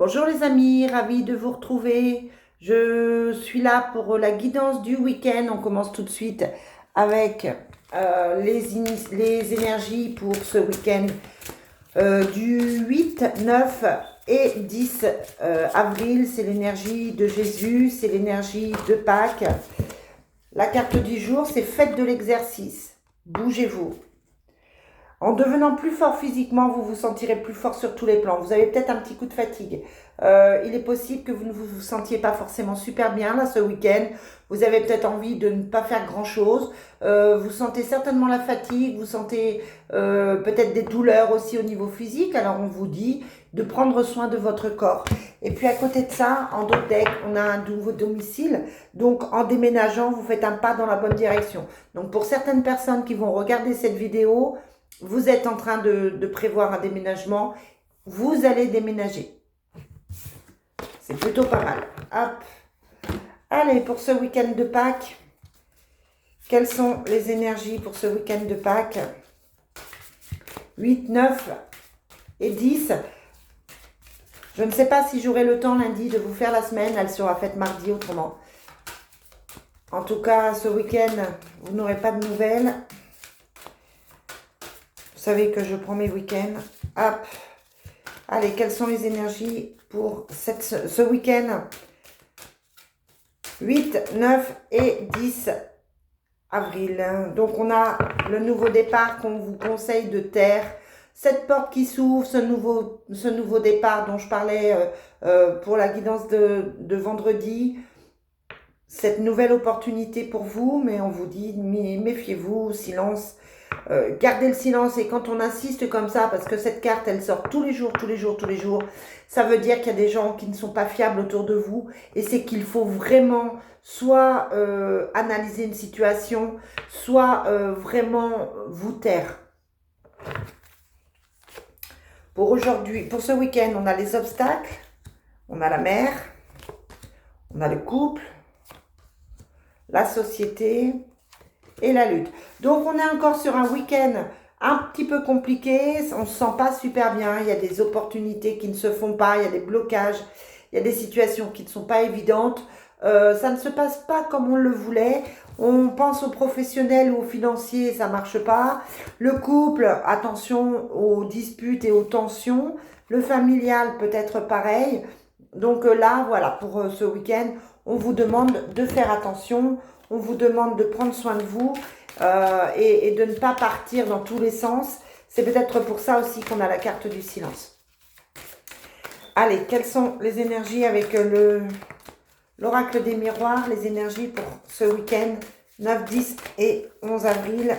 Bonjour les amis, ravi de vous retrouver. Je suis là pour la guidance du week-end. On commence tout de suite avec les énergies pour ce week-end du 8, 9 et 10 avril. C'est l'énergie de Jésus, c'est l'énergie de Pâques. La carte du jour, c'est faites de l'exercice. Bougez-vous. En devenant plus fort physiquement, vous vous sentirez plus fort sur tous les plans. Vous avez peut-être un petit coup de fatigue. Il est possible que vous ne vous sentiez pas forcément super bien là ce week-end. Vous avez peut-être envie de ne pas faire grand-chose. Vous sentez certainement la fatigue. Vous sentez peut-être des douleurs aussi au niveau physique. Alors on vous dit de prendre soin de votre corps. Et puis à côté de ça, en d'autres decks, on a un nouveau domicile. Donc en déménageant, vous faites un pas dans la bonne direction. Donc pour certaines personnes qui vont regarder cette vidéo, vous êtes en train de prévoir un déménagement, vous allez déménager. C'est plutôt pas mal. Hop. Allez, pour ce week-end de Pâques, quelles sont les énergies pour ce week-end de Pâques? 8, 9 et 10. Je ne sais pas si j'aurai le temps lundi de vous faire la semaine. Elle sera faite mardi autrement. En tout cas, ce week-end, vous n'aurez pas de nouvelles. Vous savez que je prends mes week-ends. Hop. Allez, quelles sont les énergies pour ce week-end? 8, 9 et 10 avril. Donc, on a le nouveau départ qu'on vous conseille de taire. Cette porte qui s'ouvre, ce nouveau départ dont je parlais pour la guidance de vendredi. Cette nouvelle opportunité pour vous, mais on vous dit, méfiez-vous, silence. Gardez le silence, et quand on insiste comme ça, parce que cette carte elle sort tous les jours, ça veut dire qu'il y a des gens qui ne sont pas fiables autour de vous, et c'est qu'il faut vraiment soit analyser une situation, soit vraiment vous taire. Pour aujourd'hui, pour ce week-end, on a les obstacles, on a la mer, on a le couple, la société et la lutte. Donc, on est encore sur un week-end un petit peu compliqué. On ne se sent pas super bien. Il y a des opportunités qui ne se font pas. Il y a des blocages. Il y a des situations qui ne sont pas évidentes. Ça ne se passe pas comme on le voulait. On pense aux professionnels ou aux financiers, ça ne marche pas. Le couple, attention aux disputes et aux tensions. Le familial peut être pareil. Donc là, voilà, pour ce week-end, on vous demande de faire attention. On vous demande de prendre soin de vous et de ne pas partir dans tous les sens. C'est peut-être pour ça aussi qu'on a la carte du silence. Allez, quelles sont les énergies avec l'oracle des miroirs, les énergies pour ce week-end 9, 10 et 11 avril.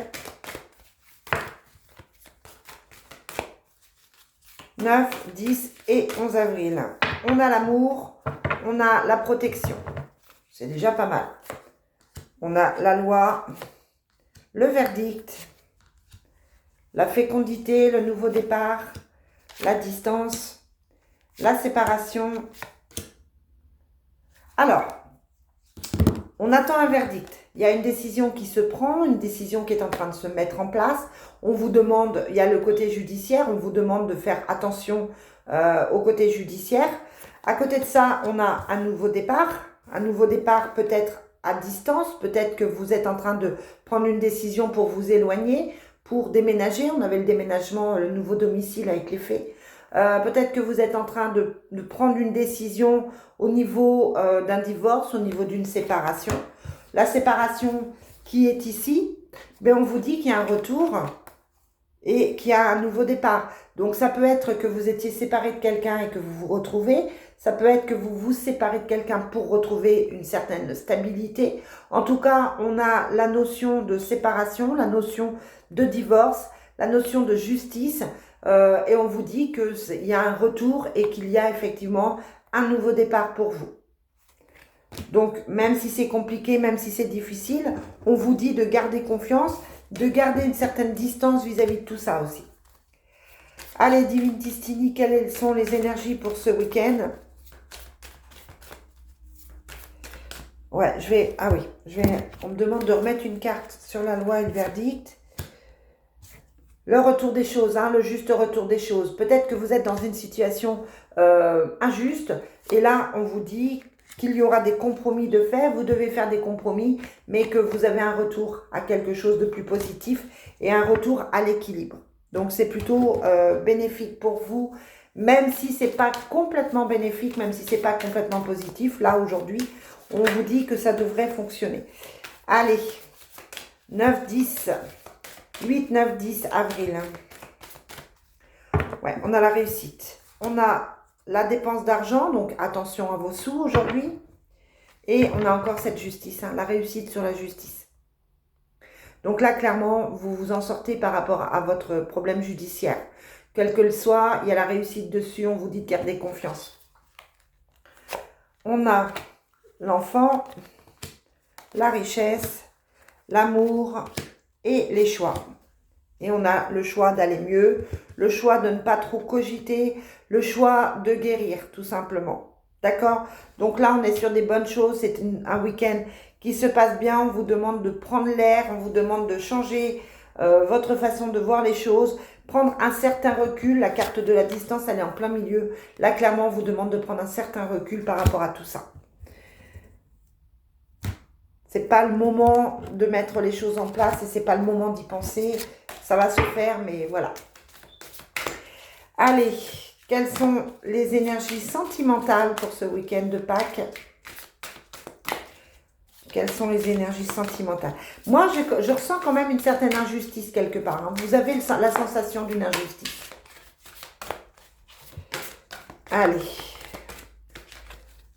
9, 10 et 11 avril. On a l'amour, on a la protection. C'est déjà pas mal. On a la loi, le verdict, la fécondité, le nouveau départ, la distance, la séparation. Alors, on attend un verdict. Il y a une décision qui se prend, une décision qui est en train de se mettre en place. On vous demande, il y a le côté judiciaire, on vous demande de faire attention au côté judiciaire. À côté de ça, on a un nouveau départ. Un nouveau départ peut-être à distance, peut-être que vous êtes en train de prendre une décision pour vous éloigner, pour déménager. On avait le déménagement, le nouveau domicile avec les fées. Peut-être que vous êtes en train de prendre une décision au niveau d'un divorce, au niveau d'une séparation. La séparation qui est ici, ben on vous dit qu'il y a un retour et qu'il y a un nouveau départ. Donc ça peut être que vous étiez séparé de quelqu'un et que vous vous retrouvez. Ça peut être que vous vous séparez de quelqu'un pour retrouver une certaine stabilité. En tout cas, on a la notion de séparation, la notion de divorce, la notion de justice. Et on vous dit qu'il y a un retour et qu'il y a effectivement un nouveau départ pour vous. Donc, même si c'est compliqué, même si c'est difficile, on vous dit de garder confiance, de garder une certaine distance vis-à-vis de tout ça aussi. Allez, Divine Destiny, quelles sont les énergies pour ce week-end? Ouais, ah oui, on me demande de remettre une carte sur la loi et le verdict. le retour des choses, hein, le juste retour des choses. Peut-être que vous êtes dans une situation injuste et là, on vous dit qu'il y aura des compromis de faire, vous devez faire des compromis, mais que vous avez un retour à quelque chose de plus positif et un retour à l'équilibre. Donc, c'est plutôt bénéfique pour vous, même si ce n'est pas complètement bénéfique, même si ce n'est pas complètement positif. Là, aujourd'hui, on vous dit que ça devrait fonctionner. Allez, 9, 10, 8, 9, 10, avril. Ouais, on a la réussite. On a la dépense d'argent, donc attention à vos sous aujourd'hui. Et on a encore cette justice, hein, la réussite sur la justice. Donc là, clairement, vous vous en sortez par rapport à votre problème judiciaire. Quel que le soit, il y a la réussite dessus, on vous dit de garder confiance. On a l'enfant, la richesse, l'amour et les choix. Et on a le choix d'aller mieux, le choix de ne pas trop cogiter, le choix de guérir, tout simplement. D'accord? Donc là, on est sur des bonnes choses. C'est un week-end qui se passe bien. On vous demande de prendre l'air, on vous demande de changer votre façon de voir les choses, prendre un certain recul. La carte de la distance, elle est en plein milieu. Là, clairement, on vous demande de prendre un certain recul par rapport à tout ça. C'est pas le moment de mettre les choses en place et c'est pas le moment d'y penser. Ça va se faire, mais voilà. Allez, quelles sont les énergies sentimentales pour ce week-end de Pâques? Quelles sont les énergies sentimentales? Moi, je ressens quand même une certaine injustice quelque part. Hein. Vous avez la sensation d'une injustice. Allez,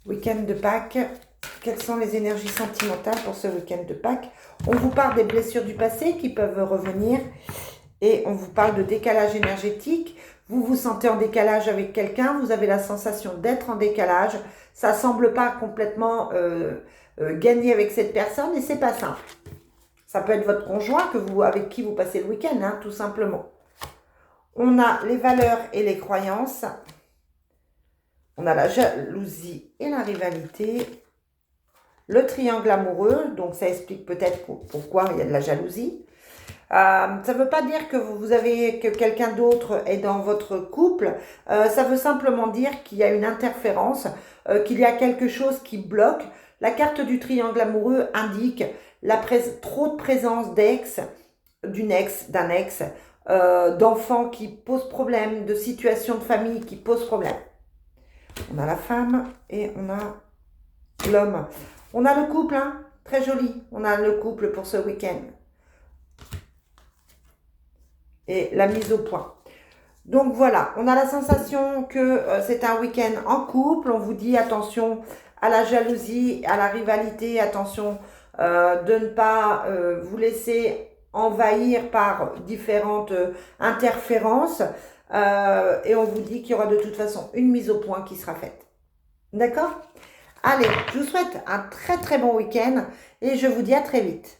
week-end de Pâques. Quelles sont les énergies sentimentales pour ce week-end de Pâques? On vous parle des blessures du passé qui peuvent revenir et on vous parle de décalage énergétique. Vous vous sentez en décalage avec quelqu'un, vous avez la sensation d'être en décalage. Ça ne semble pas complètement gagner avec cette personne et c'est pas simple. Ça peut être votre conjoint avec qui vous passez le week-end, hein, tout simplement. On a les valeurs et les croyances. On a la jalousie et la rivalité. Le triangle amoureux, donc ça explique peut-être pourquoi il y a de la jalousie. Ça ne veut pas dire que quelqu'un d'autre est dans votre couple. Ça veut simplement dire qu'il y a une interférence, qu'il y a quelque chose qui bloque. La carte du triangle amoureux indique trop de présence d'un ex, d'enfants qui posent problème, de situations de famille qui posent problème. On a la femme et on a l'homme. On a le couple, hein, très joli. On a le couple pour ce week-end. Et la mise au point. Donc voilà, on a la sensation que c'est un week-end en couple. On vous dit attention à la jalousie, à la rivalité. Attention de ne pas vous laisser envahir par différentes interférences. Et on vous dit qu'il y aura de toute façon une mise au point qui sera faite. D'accord ? Allez, je vous souhaite un très très bon week-end et je vous dis à très vite.